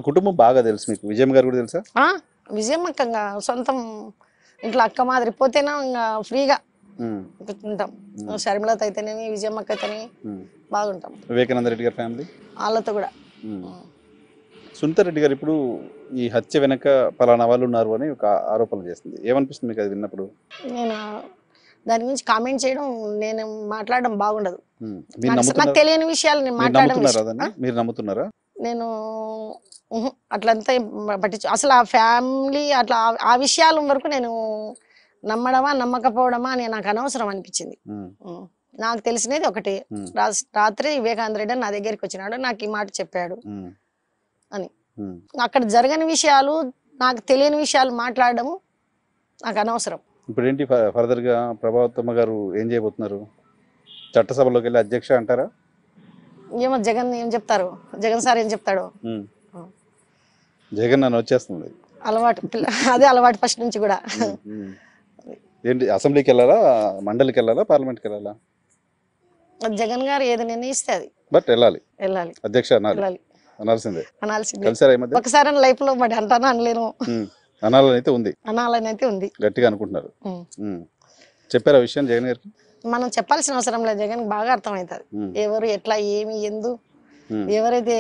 కుటుంబం బాగా తెలుసు మీకు. విజయమ్మ గారు కూడా తెలుసా? విజయమ్మ ఇంకా సొంతం ఇంట్లో అక్క మాదిరి పోతేనే ఇంకా ఫ్రీగా ఉంటాం. షర్మిలతో అయితేనేమి విజయమ్మకి అయితేనే బాగుంటాం. వివేకానంద రెడ్డి గారి ఫ్యామిలీ వాళ్ళతో కూడా. సునీతా రెడ్డి గారు ఇప్పుడు ఈ హత్య వెనక పలానా వాళ్ళు ఉన్నారు అని ఒక ఆరోపణ చేస్తుంది. ఏమనిపిస్తుంది మీకు అది విన్నప్పుడు? నేను దాని గురించి కామెంట్ చేయడం, నేను మాట్లాడడం బాగుండదు. నాకు తెలియని విషయాలు నేను మాట్లాడడం. మీరు నమ్ముతున్నారా? నేను అట్లంతా పట్టించు. అసలు ఆ ఫ్యామిలీ అట్లా ఆ విషయాల వరకు నేను నమ్మడమా నమ్మకపోవడమా అని నాకు అనవసరం అనిపించింది. నాకు తెలిసినది ఒకటి, రాత్రి వివేకానంద రెడ్డి నా దగ్గరికి వచ్చినాడు, నాకు ఈ మాట చెప్పాడు అని. అక్కడ జరగని విషయాలు, నాకు తెలియని విషయాలు మాట్లాడడం నాకు అనవసరం. ఇప్పుడు ఏంటి ఫర్దర్ గా ప్రభావతమ్మ గారు ఏం చేయబోతున్నారు? చట్టసభలోకి వెళ్ళి అధ్యక్ష అంటారా? ఏమో జగన్ ఏం చెప్తారు, జగన్ సార్ ఏం చెప్తాడు. జగన్ నన్ను వచ్చేస్తుంది అలవాటు, అదే అలవాటు ఫస్ట్ నుంచి కూడా. ఏంటి అసెంబ్లీకి వెళ్ళాలా, మండలికి వెళ్ళాలా, పార్లమెంట్కి వెళ్ళాలా? జగన్ గారు ఏది నిర్ణయిస్తే అది. బట్ వెళ్ళాలి, అధ్యక్ష అనాల్సిందే. ఒకసారి లైఫ్ లో మరి అంటానా అనలేను. అనాలనైతే ఉంది, గట్టిగా అనుకుంటున్నారు. చెప్పారు ఆ విషయం జగన్ గారికి? మనం చెప్పాల్సిన అవసరం లేదు, జగన్ బాగా అర్థమవుతుంది ఎవరు ఎట్లా ఏమి ఎందు ఎవరైతే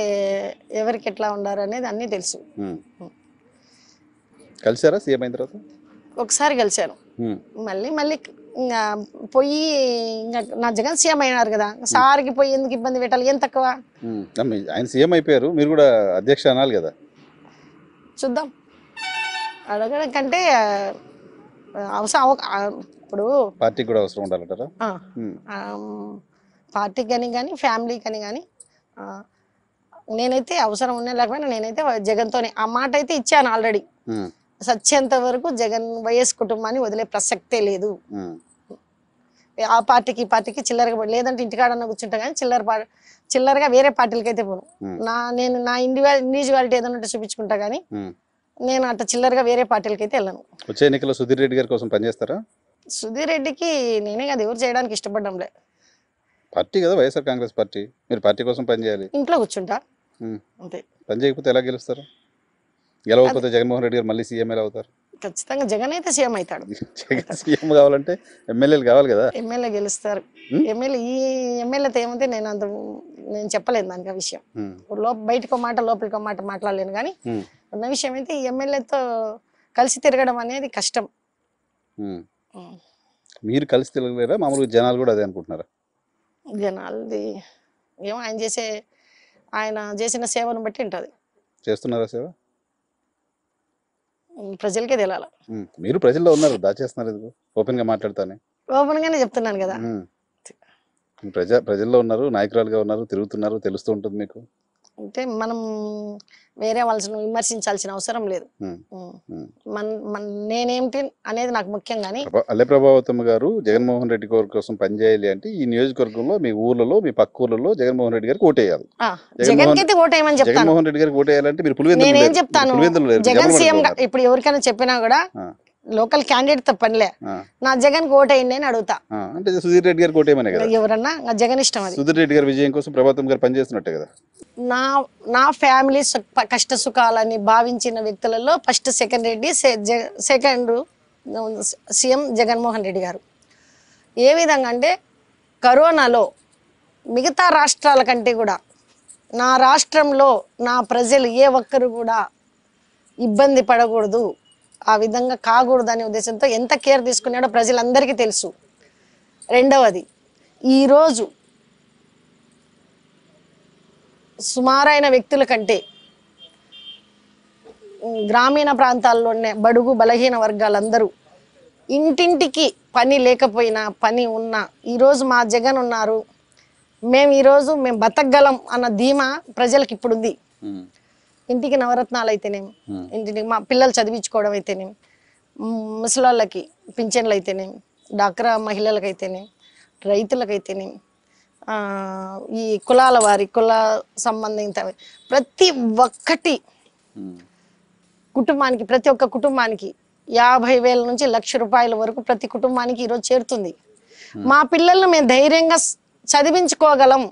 ఎవరికి ఎట్లా ఉండారు అనేది అన్ని తెలుసు. కలిసారా సీఎం అయిన తర్వాత? ఒకసారి కలిశాను, మళ్ళీ పోయి నా జగన్ సీఎం అయినారు కదా, సార్కి పోయి ఎందుకు ఇబ్బంది పెట్టాలి, ఏం తక్కువ? ఆయన సీఎం అయిపోయారు, మీరు కూడా అధ్యక్ష అనాలి కదా. చూద్దాం, అడగడం కంటే అవసరం. ఇప్పుడు పార్టీకి కూడా అవసరం ఉండాలంటారా? పార్టీకి అని కానీ ఫ్యామిలీకి అని కానీ నేనైతే అవసరం ఉన్నా లేకపోయినా నేనైతే జగన్తోనే ఆ మాట అయితే ఇచ్చాను ఆల్రెడీ. సత్యంత వరకు జగన్ వైఎస్ కుటుంబాన్ని వదిలే ప్రసక్తే లేదు. ఆ పార్టీకి ఈ పార్టీకి చిల్లరగా లేదంటే ఇంటికాడన్నా కూర్చుంటా కానీ చిల్లరగా వేరే పార్టీలకి అయితే పోను. నేను నా ఇండివిజువాలిటీ ఏదన్నా చూపించుకుంటా కానీ నేను అట్లా చిల్లరగా వేరే పార్టీలకి అయితే వెళ్ళను. వచ్చే ఎన్నికల్లో సుధీర్ రెడ్డి గారి కోసం పనిచేస్తారా? సుధీర్ రెడ్డికి నేనే కదా ఎవరు చేయడానికి ఇష్టపడ్డంలే. పార్టీ కదా వైఎస్ఆర్ కాంగ్రెస్ పార్టీ, మీరు పార్టీ కోసం పనిచేయాలి. ఇంట్లో కూర్చుంటా అంతే. పని చేయకపోతే ఎలా గెలుస్తారు? గెలవకపోతే జగన్మోహన్ రెడ్డి గారు మళ్ళీ సీఎం ఎలా అవుతారు? ఖచ్చితంగా జగన్ అయితే సీఎం అవుతాడు. జగన్ సీఎం కావాలంటే ఎమ్మెల్యేలు కావాలి కదా. ఎమ్మెల్యే గెలుస్తారు. ఎమ్మెల్యేతో ఏమంటే నేను చెప్పలేను దానికి విషయం. బయటకో మాట లోపలికో మాట మాట్లాడలేను కానీ ఉన్న విషయం అయితే ఈ ఎమ్మెల్యేతో కలిసి తిరగడం అనేది కష్టం. మీరు కలిసి తిరగలేరా? మామూలుగా జనాలు కూడా అదే అనుకుంటున్నారా? జనాలది ఏమో ఆయన చేసిన సేవను బట్టి ఉంటుంది. చేస్తున్నారా సేవ? ప్రజలకే తెలియాలి. మీరు ప్రజల్లో ఉన్నారు, దాచేస్తున్నారు. ఓపెన్ గా మాట్లాడతానే, ఓపెన్ గానే చెప్తున్నాను కదా. ప్రజల్లో ఉన్నారు, నాయకురాలుగా ఉన్నారు, తిరుగుతున్నారు, తెలుస్తూ ఉంటుంది మీకు. అంటే మనం వేరే వాళ్ళని విమర్శించాల్సిన అవసరం లేదు. నేనేమిటి అనేది నాకు ముఖ్యం. కానీ అల్లె ప్రభావతమ్మ గారు జగన్మోహన్ రెడ్డి గారి కోసం పనిచేయాలి అంటే ఈ నియోజకవర్గంలో మీ ఊర్లలో మీ పక్క ఊర్లలో జగన్మోహన్ రెడ్డి గారికి ఓటేయాలి. జగన్మోహన్ రెడ్డి గారికి ఓటేయాలంటే మీరు నేనేం చెప్తాను, జగన్ సీఎం ఇప్పుడు ఎవరికైనా చెప్పినా కూడా లోకల్ క్యాండిడేట్ తో పనిలే, నా జగన్ ఓటేయండి అని అడుగుతా. అంటే సుధీర్ రెడ్డి గారికి ఓటేయమనే కదా. ఎవరన్నా జగన్ ఇష్టం. అది సుధీర్ రెడ్డి గారి విజయం కోసం ప్రభావతమ్మ గారు పనిచేస్తున్నట్టే కదా. నా ఫ్యామిలీ కష్ట సుఖాలని భావించిన వ్యక్తులలో first second Reddy, second CM Jaganmohan Reddy గారు. ఏ విధంగా అంటే కరోనాలో మిగతా రాష్ట్రాల కంటే కూడా నా రాష్ట్రంలో నా ప్రజలు ఏ ఒక్కరు కూడా ఇబ్బంది పడకూడదు, ఆ విధంగా కాకూడదు అనే ఉద్దేశంతో ఎంత కేర్ తీసుకున్నాడో ప్రజలందరికీ తెలుసు. రెండవది, ఈరోజు సుమారైన వ్యక్తుల కంటే గ్రామీణ ప్రాంతాల్లోనే బడుగు బలహీన వర్గాలందరూ ఇంటింటికి పని లేకపోయినా పని ఉన్నా ఈరోజు మా జగన్ ఉన్నారు, మేము బతకగలం అన్న ధీమా ప్రజలకు ఇప్పుడు ఉంది. ఇంటికి నవరత్నాలు అయితేనేమి, ఇంటికి మా పిల్లలు చదివించుకోవడం అయితేనేమి, ముసలాళ్ళకి పింఛన్లు అయితేనేమి, డాక్రా మహిళలకైతేనేమి, రైతులకైతేనేమి, ఈ కులాల వారి కుల సంబంధిత ప్రతి ఒక్కటి కుటుంబానికి, ప్రతి ఒక్క కుటుంబానికి 50,000 నుంచి 1,00,000 రూపాయల వరకు ప్రతి కుటుంబానికి ఈరోజు చేరుతుంది. మా పిల్లలను మేము ధైర్యంగా చదివించుకోగలం,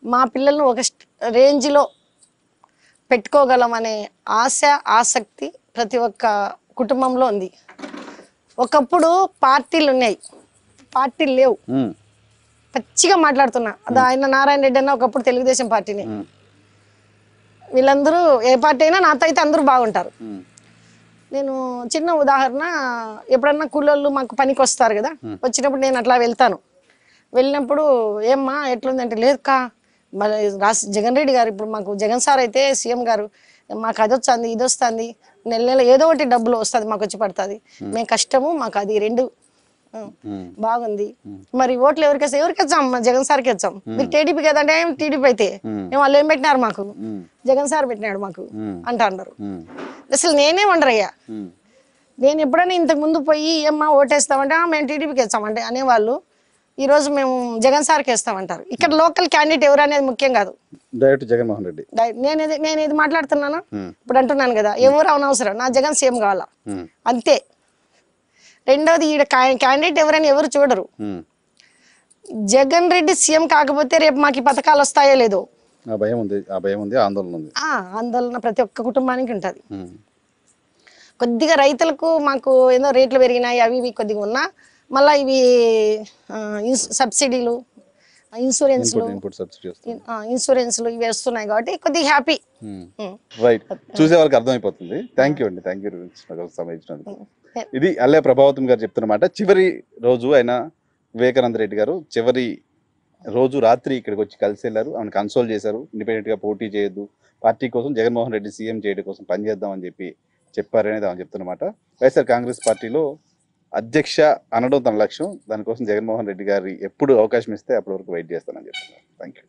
మా పిల్లలను ఒక రేంజ్లో పెట్టుకోగలం అనే ఆశ ఆసక్తి ప్రతి ఒక్క కుటుంబంలో ఉంది. ఒకప్పుడు పార్టీలు ఉన్నాయి, పార్టీలు లేవు. పచ్చిగా మాట్లాడుతున్నా. అది ఆయన నారాయణ రెడ్డి అన్న ఒకప్పుడు తెలుగుదేశం పార్టీని. వీళ్ళందరూ ఏ పార్టీ అయినా నాతో అయితే అందరూ బాగుంటారు. నేను చిన్న ఉదాహరణ, ఎప్పుడన్నా కూలోళ్ళు మాకు పనికి వస్తారు కదా, వచ్చినప్పుడు నేను అట్లా వెళ్తాను. వెళ్ళినప్పుడు ఏమ్మా ఎట్లుందంటే, లేదు కా మళ్ళీ జగన్ రెడ్డి గారు, ఇప్పుడు మాకు జగన్ సార్ అయితే సీఎం గారు, మాకు అది వస్తుంది ఇది వస్తుంది, నెల నెల ఏదో ఒకటి డబ్బులు వస్తుంది మాకు వచ్చి పడుతుంది, మేము కష్టము మాకు అది రెండు బాగుంది. మరి ఓట్లు ఎవరికి వచ్చాం? జగన్ సార్కి వచ్చాం. మీరు టీడీపీ కదంటే టీడీపీ అయితే వాళ్ళు ఏం పెట్టినారు మాకు? జగన్ సార్ పెట్టినాడు మాకు అంటారు. అసలు నేనే వండరయ్యా. నేను ఎప్పుడైనా ఇంతకు ముందు పోయి ఏమ్మా ఓటేస్తామంటే మేము టీడీపీకి వేస్తామంటే అనేవాళ్ళు, ఈ రోజు మేము జగన్ సార్కి వేస్తామంటారు. ఇక్కడ లోకల్ క్యాండిడేట్ ఎవరు అనేది ముఖ్యం కాదు. జగన్మోహన్ రెడ్డి నేను ఇది మాట్లాడుతున్నాను ఇప్పుడు అంటున్నాను కదా, ఎవరు అనవసరం, నా జగన్ సీఎం కావాలా అంతే. రెండోది, ఈడ క్యాండిడేట్ ఎవరని ఎవరు చూడరు. జగన్ రెడ్డి సీఎం కాకపోతే రేపు మాకు ఈ పథకాలు వస్తాయో లేదో ఆందోళన ప్రతి ఒక్క కుటుంబానికి ఉంటుంది. కొద్దిగా రైతులకు మాకు ఏదో రేట్లు పెరిగినాయి అవి ఇవి కొద్దిగా ఉన్నా, మళ్ళీ ఇవి సబ్సిడీలు ఇన్సూరెన్స్లు ఇవి వస్తున్నాయి కాబట్టి కొద్దిగా హ్యాపీ. రైట్, చూసే వాళ్ళకి అర్థమైపోతుంది. థ్యాంక్ యూ అండి, థ్యాంక్ యూ సమయించినందుకు. ఇది అల్లె ప్రభావతం గారు చెప్తున్నమాట. చివరి రోజు ఆయన వివేకానంద రెడ్డి గారు చివరి రోజు రాత్రి ఇక్కడికి వచ్చి కలిసి వెళ్ళారు, ఆమెను కన్సోల్ చేశారు. ఇండిపెండెంట్ గా పోటీ చేయొద్దు, పార్టీ కోసం జగన్మోహన్ రెడ్డి సీఎం చేయడం కోసం పనిచేద్దాం అని చెప్పారనేది ఆమె చెప్తున్నమాట. వైఎస్ఆర్ కాంగ్రెస్ పార్టీలో అధ్యక్ష అనడం తన లక్ష్యం. దానికోసం జగన్మోహన్ రెడ్డి గారి ఎప్పుడు అవకాశం ఇస్తే అప్పటి వరకు వెయిట్ చేస్తానని చెప్తున్నారు. Thank you.